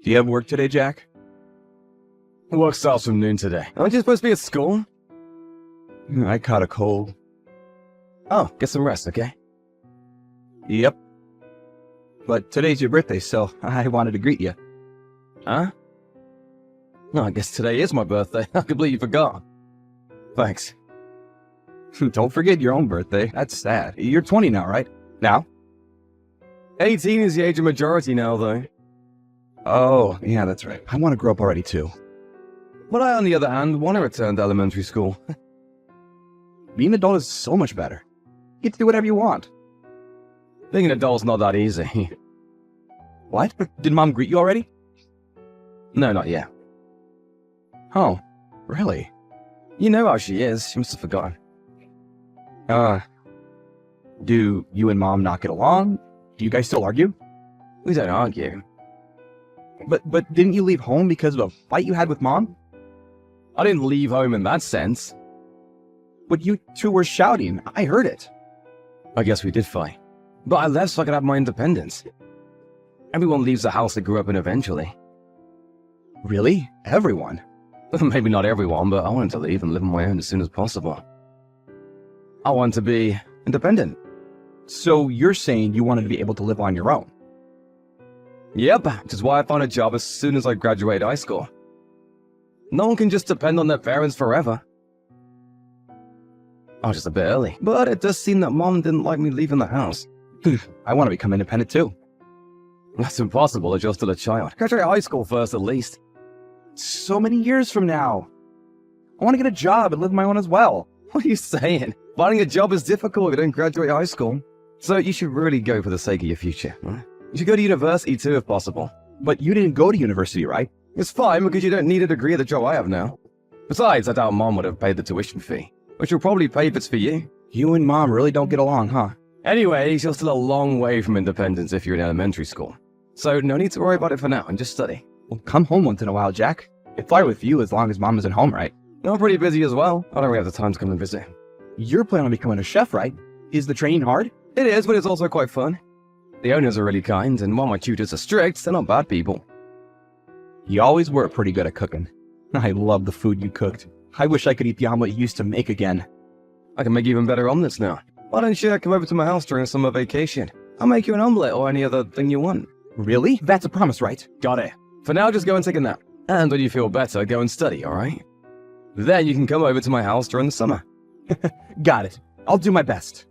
Do you have work today, Jack? Work starts from noon today. Aren't you supposed to be at school? I caught a cold. Oh, get some rest, okay? Yep. But today's your birthday, so I wanted to greet you. Huh? No, I guess today is my birthday. I completely forgot. Thanks. Don't forget your own birthday. That's sad. You're 20 now, right? Now? 18 is the age of majority now, though. Oh, yeah, that's right. I want to grow up already, too. But I, on the other hand, want to return to elementary school. Being an adult is so much better. You get to do whatever you want. Being an adult's not that easy. What? Did Mom greet you already? No, not yet. Oh, really? You know how she is. She must have forgotten. Do you and Mom not get along? Do you guys still argue? We don't argue. But didn't you leave home because of a fight you had with Mom? I didn't leave home in that sense. But you two were shouting. I heard it. I guess we did fight. But I left so I could have my independence. Everyone leaves the house they grew up in eventually. Really? Everyone? Maybe not everyone, but I wanted to leave and live on my own as soon as possible. I want to be independent. So you're saying you wanted to be able to live on your own? Yep, which is why I found a job as soon as I graduated high school. No one can just depend on their parents forever. I was just a bit early, but it does seem that Mom didn't like me leaving the house. I want to become independent too. That's impossible if you're still a child. Graduate high school first, at least. So many years from now. I want to get a job and live my own as well. What are you saying? Finding a job is difficult if you don't graduate high school. So you should really go for the sake of your future. You should go to university too, if possible. But you didn't go to university, right? It's fine because you don't need a degree at the job I have now. Besides, I doubt Mom would have paid the tuition fee, which will probably pay if it's for you. You and Mom really don't get along, huh? Anyway, you're still a long way from independence if you're in elementary school. So no need to worry about it for now and just study. Well, come home once in a while, Jack. It's fine with you as long as Mom isn't home, right? I'm pretty busy as well. I don't really have the time to come and visit. You're planning on becoming a chef, right? Is the training hard? It is, but it's also quite fun. The owners are really kind, and while my tutors are strict, they're not bad people. You always were pretty good at cooking. I love the food you cooked. I wish I could eat the omelet you used to make again. I can make even better omelets now. Why don't you come over to my house during summer vacation? I'll make you an omelet or any other thing you want. Really? That's a promise, right? Got it. For now, just go and take a nap. And when you feel better, go and study, alright? Then you can come over to my house during the summer. Got it. I'll do my best.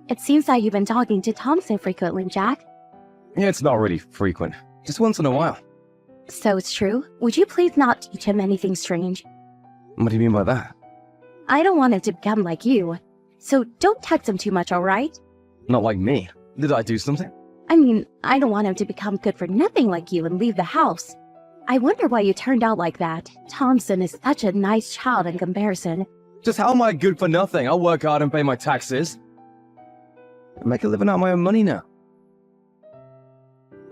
It seems that you've been talking to Thompson frequently, Jack. Yeah, it's not really frequent. Just once in a while. So it's true? Would you please not teach him anything strange? What do you mean by that? I don't want him to become like you. So don't text him too much, alright? Not like me. Did I do something? I mean, I don't want him to become good for nothing like you and leave the house. I wonder why you turned out like that. Thompson is such a nice child in comparison. Just how am I good for nothing? I'll work hard and pay my taxes. I make a living out of my own money now.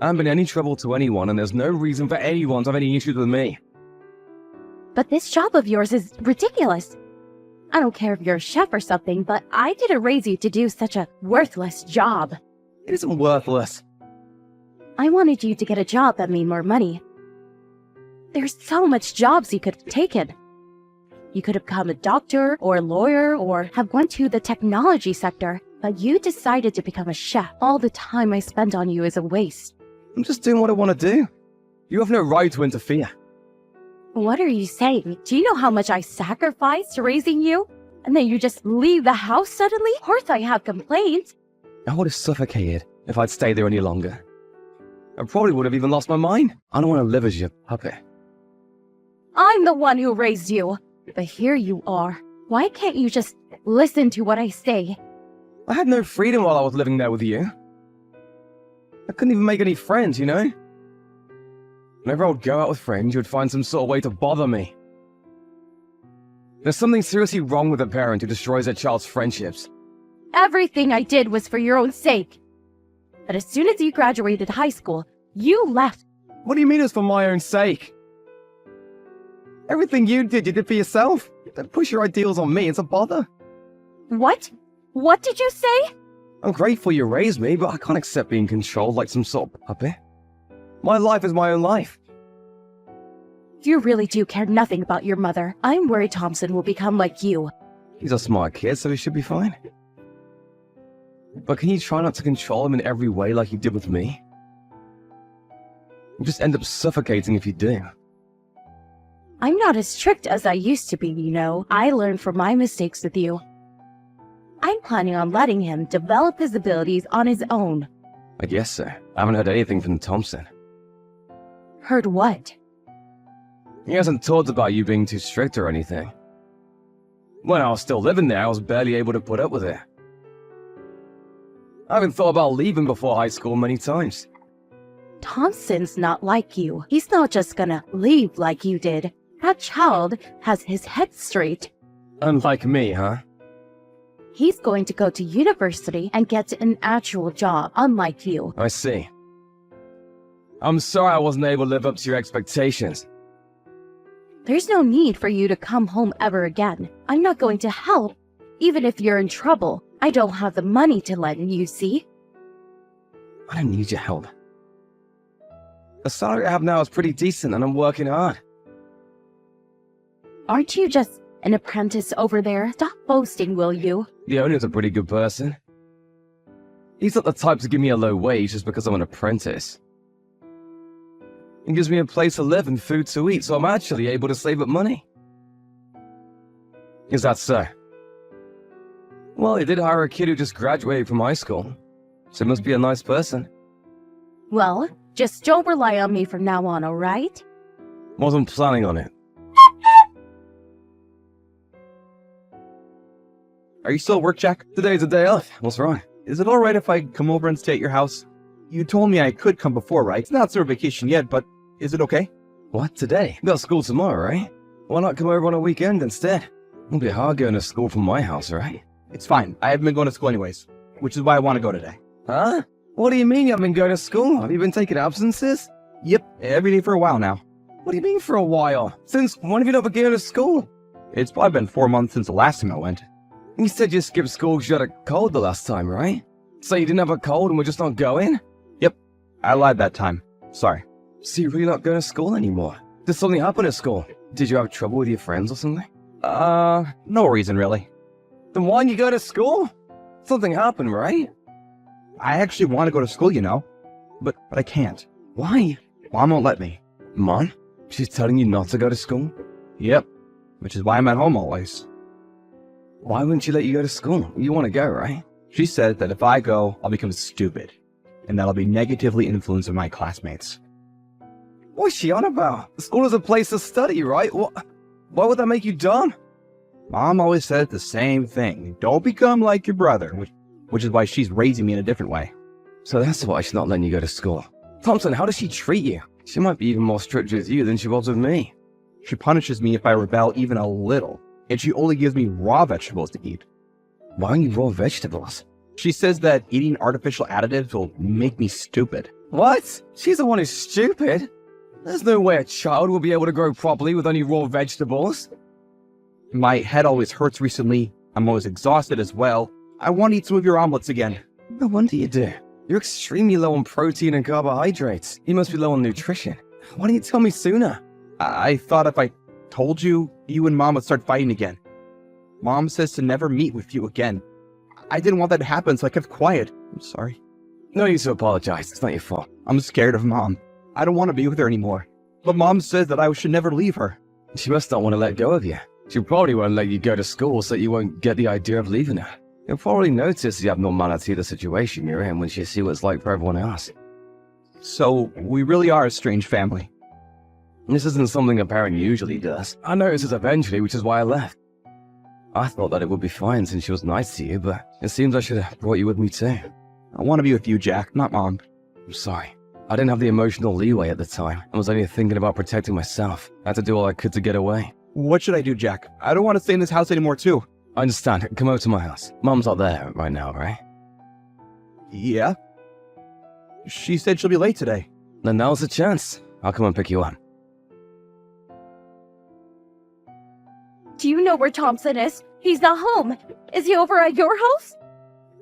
I haven't been any trouble to anyone, and there's no reason for anyone to have any issues with me. But this job of yours is ridiculous. I don't care if you're a chef or something, but I didn't raise you to do such a worthless job. It isn't worthless. I wanted you to get a job that made more money. There's so much jobs you could have taken. You could have become a doctor or a lawyer or have went to the technology sector, but you decided to become a chef. All the time I spent on you is a waste. I'm just doing what I want to do. You have no right to interfere. What are you saying? Do you know how much I sacrificed raising you? And then you just leave the house suddenly? Of course I have complaints. I would have suffocated if I'd stayed there any longer. I probably would have even lost my mind. I don't want to live as your puppet. I'm the one who raised you. But here you are. Why can't you just listen to what I say? I had no freedom while I was living there with you. I couldn't even make any friends, you know? Whenever I would go out with friends, you would find some sort of way to bother me. There's something seriously wrong with a parent who destroys their child's friendships. Everything I did was for your own sake. But as soon as you graduated high school, you left. What do you mean it's for my own sake? Everything you did for yourself. Don't push your ideals on me, it's a bother. What? What did you say? I'm grateful you raised me, but I can't accept being controlled like some sort of puppet. My life is my own life. You really do care nothing about your mother. I'm worried Thompson will become like you. He's a smart kid, so he should be fine. But can you try not to control him in every way like you did with me? You just end up suffocating if you do. I'm not as strict as I used to be, you know. I learned from my mistakes with you. I'm planning on letting him develop his abilities on his own. I guess so. I haven't heard anything from Thompson. Heard what? He hasn't talked about you being too strict or anything. When I was still living there, I was barely able to put up with it. I haven't thought about leaving before high school many times. Thompson's not like you. He's not just gonna leave like you did. That child has his head straight. Unlike me, huh? He's going to go to university and get an actual job, unlike you. I see. I'm sorry I wasn't able to live up to your expectations. There's no need for you to come home ever again. I'm not going to help, even if you're in trouble. I don't have the money to lend you, see? I don't need your help. The salary I have now is pretty decent and I'm working hard. Aren't you just an apprentice over there? Stop boasting, will you? The owner's a pretty good person. He's not the type to give me a low wage just because I'm an apprentice. He gives me a place to live and food to eat, so I'm actually able to save up money. Is that so? Well, he did hire a kid who just graduated from high school, so he must be a nice person. Well, just don't rely on me from now on, alright? Wasn't planning on it. Are you still at work, Jack? Today's a day off. What's wrong? Is it alright if I come over and stay at your house? You told me I could come before, right? It's not summer vacation yet, but is it okay? What, today? You got school tomorrow, right? Why not come over on a weekend instead? It'll be hard going to school from my house, right? It's fine. I haven't been going to school anyways, which is why I want to go today. Huh? What do you mean you haven't been going to school? Have you been taking absences? Yep, every day for a while now. What do you mean for a while? Since when have you not been going to school? It's probably been 4 months since the last time I went. You said you skipped school because you had a cold the last time, right? So you didn't have a cold and we're just not going? Yep, I lied that time. Sorry. So you're really not going to school anymore? Did something happen at school? Did you have trouble with your friends or something? No reason really. Then why didn't you go to school? Something happened, right? I actually want to go to school, you know, but I can't. Why? Mom won't let me. Mom? She's telling you not to go to school? Yep, which is why I'm at home always. Why wouldn't she let you go to school? You want to go, right? She said that if I go, I'll become stupid, and that'll be negatively influencing my classmates. What's she on about? The school is a place to study, right? Why would that make you dumb? Mom always said the same thing. Don't become like your brother, which is why she's raising me in a different way. So that's why she's not letting you go to school. Thompson, how does she treat you? She might be even more strict with you than she was with me. She punishes me if I rebel even a little, and she only gives me raw vegetables to eat. Why only raw vegetables? She says that eating artificial additives will make me stupid. What? She's the one who's stupid? There's no way a child will be able to grow properly with only raw vegetables. My head always hurts recently. I'm always exhausted as well. I want to eat some of your omelets again. No wonder you do. You're extremely low on protein and carbohydrates. You must be low on nutrition. Why didn't you tell me sooner? I thought if I told you, you and Mom would start fighting again. Mom says to never meet with you again. I didn't want that to happen, so I kept quiet. I'm sorry. No need to apologize. It's not your fault. I'm scared of Mom. I don't want to be with her anymore. But Mom says that I should never leave her. She must not want to let go of you. She probably won't let you go to school so you won't get the idea of leaving her. You'll probably notice the abnormality of the situation you're in when she sees what it's like for everyone else. So, we really are a strange family. This isn't something a parent usually does. I noticed this eventually, which is why I left. I thought that it would be fine since she was nice to you, but it seems I should have brought you with me too. I want to be with you, Jack, not Mom. I'm sorry. I didn't have the emotional leeway at the time. I was only thinking about protecting myself. I had to do all I could to get away. What should I do, Jack? I don't want to stay in this house anymore, too. I understand. Come over to my house. Mom's not there right now, right? Yeah? She said she'll be late today. Then now's the chance. I'll come and pick you up. Do you know where Thompson is? He's not home. Is he over at your house?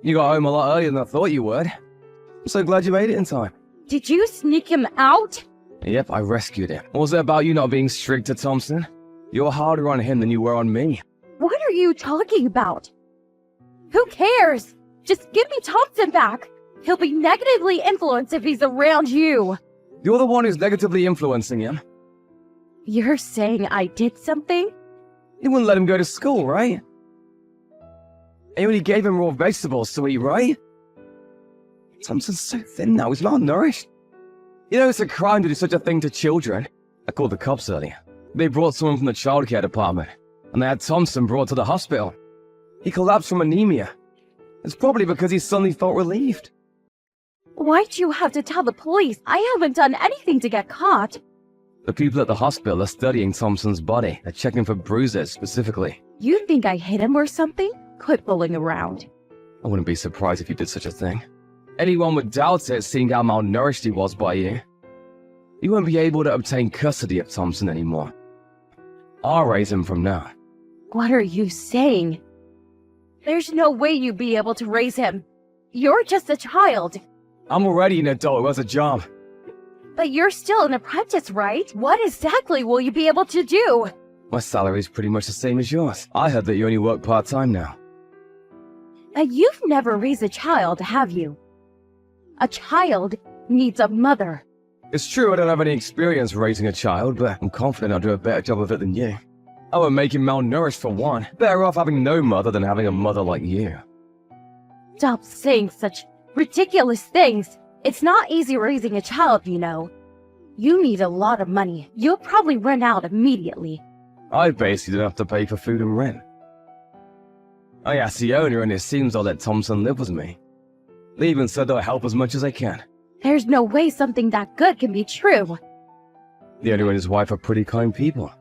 You got home a lot earlier than I thought you would. I'm so glad you made it in time. Did you sneak him out? Yep, I rescued him. What was it about you not being strict to Thompson? You're harder on him than you were on me. What are you talking about? Who cares? Just give me Thompson back. He'll be negatively influenced if he's around you. You're the one who's negatively influencing him. You're saying I did something? You wouldn't let him go to school, right? And you only gave him raw vegetables to eat, right? Thompson's so thin now, he's malnourished. You know, it's a crime to do such a thing to children. I called the cops earlier. They brought someone from the childcare department, and they had Thompson brought to the hospital. He collapsed from anemia. It's probably because he suddenly felt relieved. Why'd you have to tell the police? I haven't done anything to get caught. The people at the hospital are studying Thompson's body. They're checking for bruises specifically. You think I hit him or something? Quit fooling around. I wouldn't be surprised if you did such a thing. Anyone would doubt it, seeing how malnourished he was by you. You won't be able to obtain custody of Thompson anymore. I'll raise him from now. What are you saying? There's no way you'd be able to raise him. You're just a child. I'm already an adult who has a job. But you're still an apprentice, right? What exactly will you be able to do? My salary's pretty much the same as yours. I heard that you only work part-time now. You've never raised a child, have you? A child needs a mother. It's true I don't have any experience raising a child, but I'm confident I'll do a better job of it than you. I would make him malnourished for one. Better off having no mother than having a mother like you. Stop saying such ridiculous things. It's not easy raising a child, you know. You need a lot of money. You'll probably run out immediately. I basically don't have to pay for food and rent. I asked the owner and it seems they'll let Thompson live with me. They even said they'll help as much as they can. There's no way something that good can be true. The owner and his wife are pretty kind people.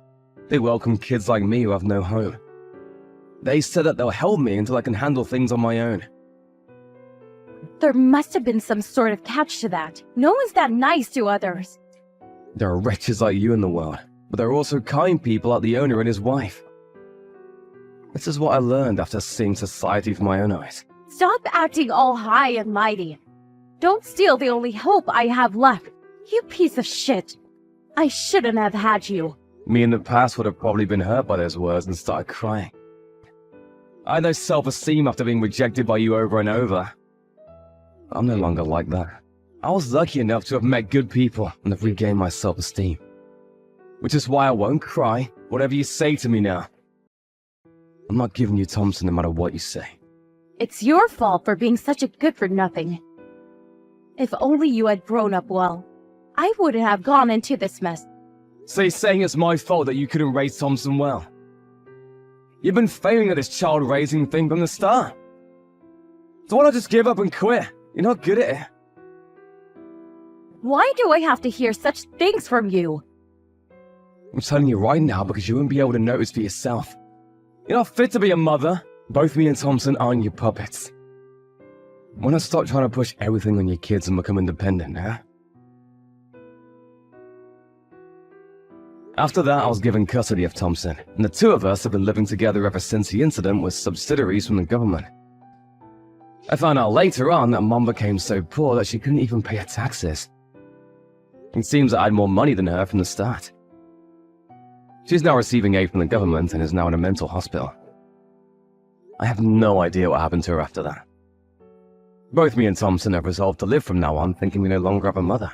They welcome kids like me who have no home. They said that they'll help me until I can handle things on my own. There must have been some sort of catch to that. No one's that nice to others. There are wretches like you in the world, but there are also kind people like the owner and his wife. This is what I learned after seeing society with my own eyes. Stop acting all high and mighty. Don't steal the only hope I have left. You piece of shit. I shouldn't have had you. Me in the past would have probably been hurt by those words and started crying. I had no self-esteem after being rejected by you over and over. I'm no longer like that. I was lucky enough to have met good people and have regained my self-esteem. Which is why I won't cry, whatever you say to me now. I'm not giving you Thompson no matter what you say. It's your fault for being such a good-for-nothing. If only you had grown up well, I wouldn't have gone into this mess. So you're saying it's my fault that you couldn't raise Thompson well? You've been failing at this child-raising thing from the start. So why not just give up and quit? You're not good at it. Why do I have to hear such things from you? I'm telling you right now because you won't be able to notice for yourself. You're not fit to be a mother. Both me and Thompson aren't your puppets. Why not stop trying to push everything on your kids and become independent, huh? After that, I was given custody of Thompson, and the two of us have been living together ever since the incident with subsidiaries from the government. I found out later on that Mom became so poor that she couldn't even pay her taxes. It seems that I had more money than her from the start. She's now receiving aid from the government and is now in a mental hospital. I have no idea what happened to her after that. Both me and Thompson have resolved to live from now on, thinking we no longer have a mother.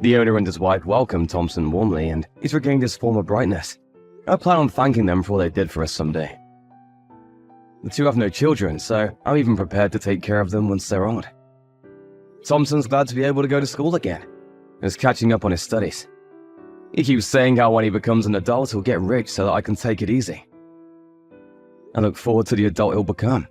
The owner and his wife welcomed Thompson warmly, and he's regained his former brightness. I plan on thanking them for all they did for us someday. The two have no children, so I'm even prepared to take care of them once they're old. Thompson's glad to be able to go to school again, and is catching up on his studies. He keeps saying how when he becomes an adult he'll get rich so that I can take it easy. I look forward to the adult he'll become.